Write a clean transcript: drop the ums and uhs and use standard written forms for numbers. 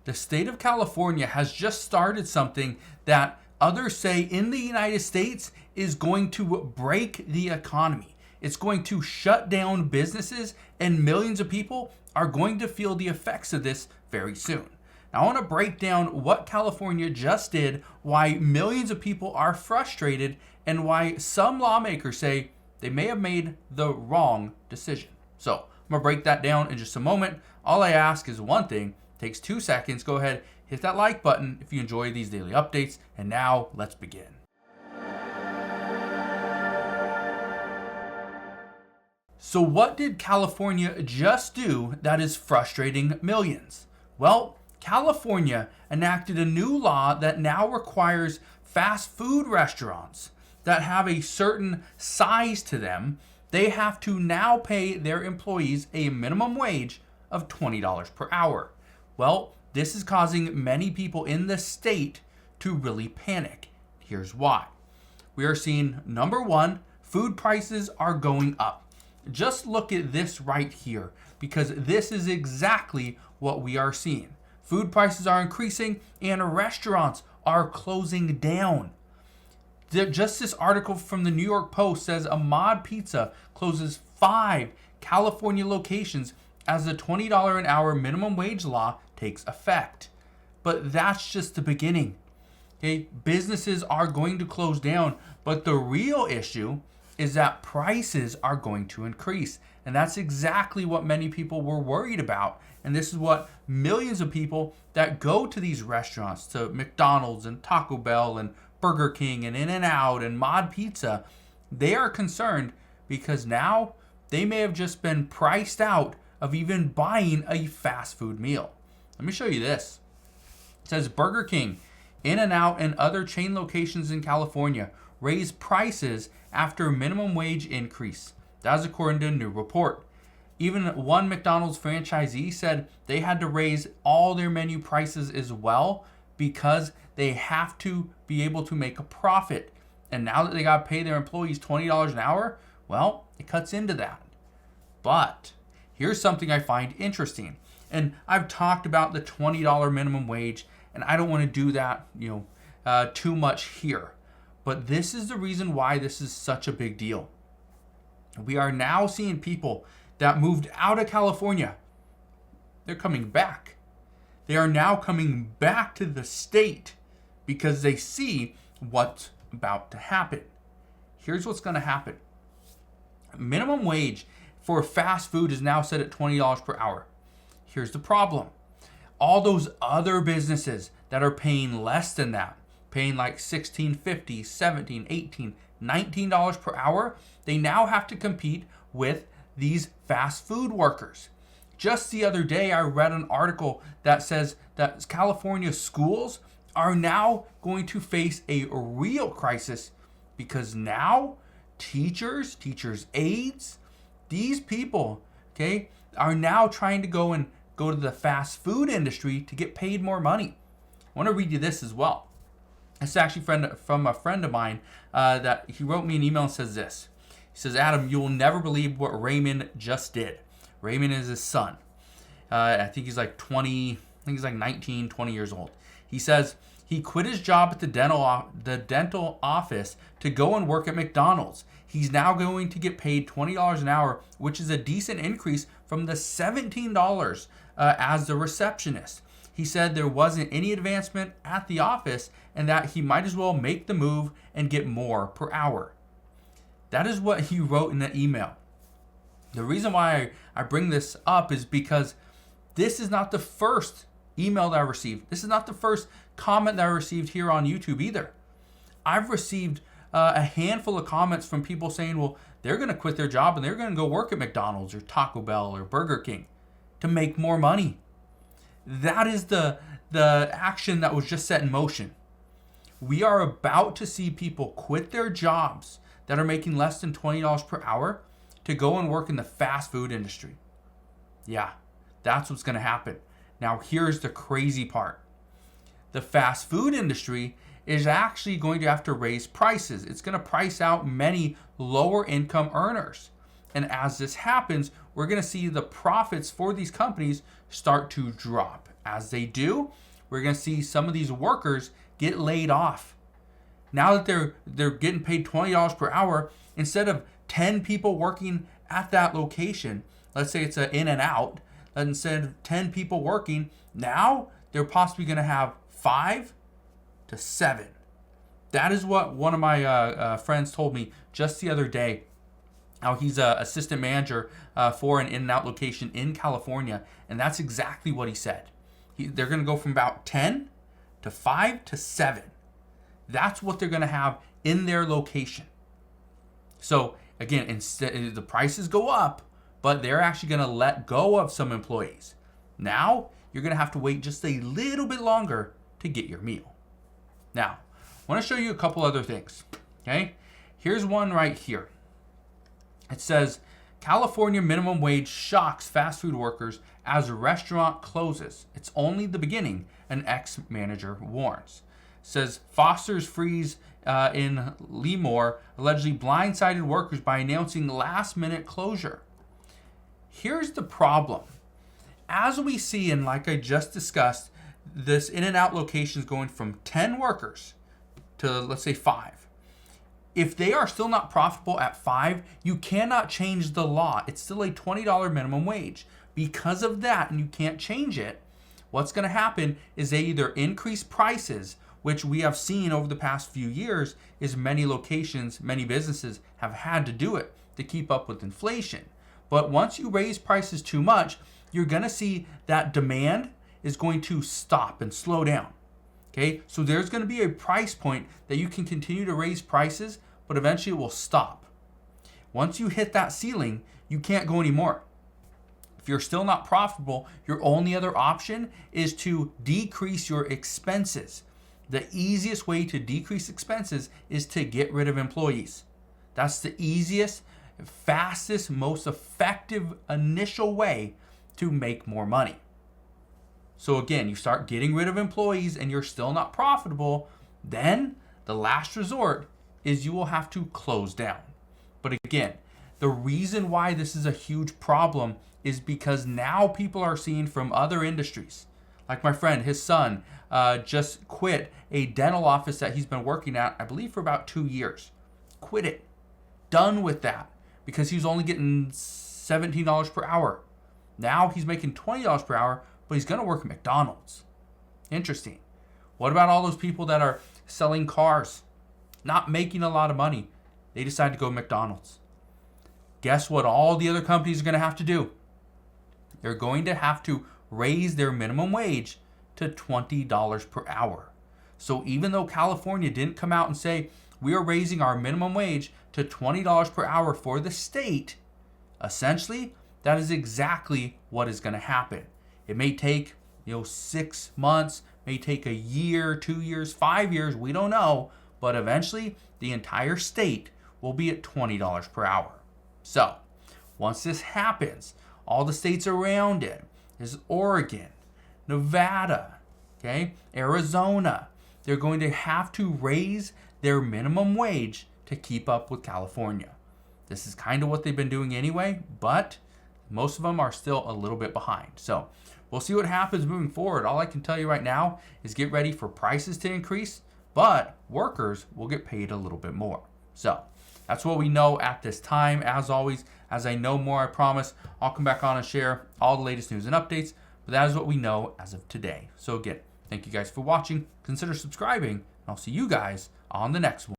The state of California has just started something that others say in the United States is going to break the economy. It's going to shut down businesses, and millions of people are going to feel the effects of this very soon. Now, I want to break down what California just did, why millions of people are frustrated, and why some lawmakers say they may have made the wrong decision. So, I'm going to break that down in just a moment. All I ask is one thing. It takes 2 seconds. Go ahead, hit that like button if you enjoy these daily updates. And now, let's begin. So what did California just do that is frustrating millions? Well, California enacted a new law that now requires fast food restaurants that have a certain size to them. They have to now pay their employees a minimum wage of $20 per hour. Well, this is causing many people in the state to really panic. Here's why. We are seeing, number one, food prices are going up. Just look at this right here, because this is exactly what we are seeing. Food prices are increasing and restaurants are closing down. Just this article from the New York Post says Ahmad Pizza closes 5 California locations as the $20 an hour minimum wage law takes effect. But that's just the beginning. Okay, businesses are going to close down, but the real issue is that prices are going to increase. And that's exactly what many people were worried about. And this is what millions of people that go to these restaurants, to McDonald's and Taco Bell and Burger King and In-N-Out and Mod Pizza, they are concerned because now they may have just been priced out of even buying a fast food meal. Let me show you this. It says Burger King, In-N-Out, and other chain locations in California raise prices after minimum wage increase. That is according to a new report. Even one McDonald's franchisee said they had to raise all their menu prices as well because they have to be able to make a profit. And now that they got to pay their employees $20 an hour, well, it cuts into that. But here's something I find interesting. And I've talked about the $20 minimum wage, and I don't want to do that, too much here. But this is the reason why this is such a big deal. We are now seeing people that moved out of California. They're coming back. They are now coming back to the state because they see what's about to happen. Here's what's going to happen. Minimum wage for fast food is now set at $20 per hour. Here's the problem. All those other businesses that are paying less than that, paying like $16.50, $17, $18, $19 per hour, they now have to compete with these fast food workers. Just the other day, I read an article that says that California schools are now going to face a real crisis because now teachers, aides, these people, are now trying to go to the fast food industry to get paid more money. I want to read you this as well. It's actually from a friend of mine that he wrote me an email and says this. He says, Adam, you will never believe what Raymond just did. Raymond is his son. I think he's like 20, I think he's like 19, 20 years old. He says he quit his job at the dental office to go and work at McDonald's. He's now going to get paid $20 an hour, which is a decent increase from the $17 as the receptionist. He said there wasn't any advancement at the office and that he might as well make the move and get more per hour. That is what he wrote in the email. The reason why I bring this up is because this is not the first email that I received. This is not the first comment that I received here on YouTube either. I've received a handful of comments from people saying, well, they're going to quit their job and they're going to go work at McDonald's or Taco Bell or Burger King to make more money. That is the action that was just set in motion. We are about to see people quit their jobs that are making less than $20 per hour to go and work in the fast food industry. Yeah, that's what's going to happen. Now, here's the crazy part. The fast food industry is actually going to have to raise prices. It's going to price out many lower income earners. And as this happens, we're going to see the profits for these companies start to drop. As they do, we're going to see some of these workers get laid off. Now that they're getting paid $20 per hour, instead of 10 people working at that location, let's say it's an in and out, instead of 10 people working, now they're possibly going to have 5 to 7. That is what one of my friends told me just the other day. How he's an assistant manager for an in-and-out location in California, and that's exactly what he said. They're going to go from about 10 to 5 to 7. That's what they're going to have in their location. So again, instead the prices go up, but they're actually going to let go of some employees. Now you're going to have to wait just a little bit longer to get your meal. Now, I want to show you a couple other things. Okay, here's one right here. It says, California minimum wage shocks fast food workers as a restaurant closes. It's only the beginning, an ex-manager warns. It says, Foster's freeze in Lemoore allegedly blindsided workers by announcing last-minute closure. Here's the problem. As we see, and like I just discussed, this in-and-out location is going from 10 workers to, let's say, 5. If they are still not profitable at 5, you cannot change the law. It's still a $20 minimum wage. Because of that, and you can't change it, what's going to happen is they either increase prices, which we have seen over the past few years, is many locations, many businesses have had to do it to keep up with inflation. But once you raise prices too much, you're going to see that demand is going to stop and slow down. Okay, so there's going to be a price point that you can continue to raise prices, but eventually it will stop. Once you hit that ceiling, you can't go anymore. If you're still not profitable, your only other option is to decrease your expenses. The easiest way to decrease expenses is to get rid of employees. That's the easiest, fastest, most effective initial way to make more money. So again, you start getting rid of employees and you're still not profitable, then the last resort is you will have to close down. But again, the reason why this is a huge problem is because now people are seeing from other industries. Like my friend, his son just quit a dental office that he's been working at, I believe, for about 2 years. Quit it. Done with that. Because he was only getting $17 per hour. Now he's making $20 per hour, but he's going to work at McDonald's. Interesting. What about all those people that are selling cars, not making a lot of money? They decide to go to McDonald's. Guess what all the other companies are going to have to do? They're going to have to raise their minimum wage to $20 per hour. So even though California didn't come out and say, we are raising our minimum wage to $20 per hour for the state, essentially, that is exactly what is going to happen. It may take 6 months, may take a year, 2 years, 5 years, we don't know, but eventually the entire state will be at $20 per hour. So once this happens, all the states around it is Oregon, Nevada, okay, Arizona. They're going to have to raise their minimum wage to keep up with California. This is kind of what they've been doing anyway, but most of them are still a little bit behind. So we'll see what happens moving forward. All I can tell you right now is get ready for prices to increase, but workers will get paid a little bit more. So that's what we know at this time. As always, as I know more, I promise I'll come back on and share all the latest news and updates, but that is what we know as of today. So again, thank you guys for watching. Consider subscribing, and I'll see you guys on the next one.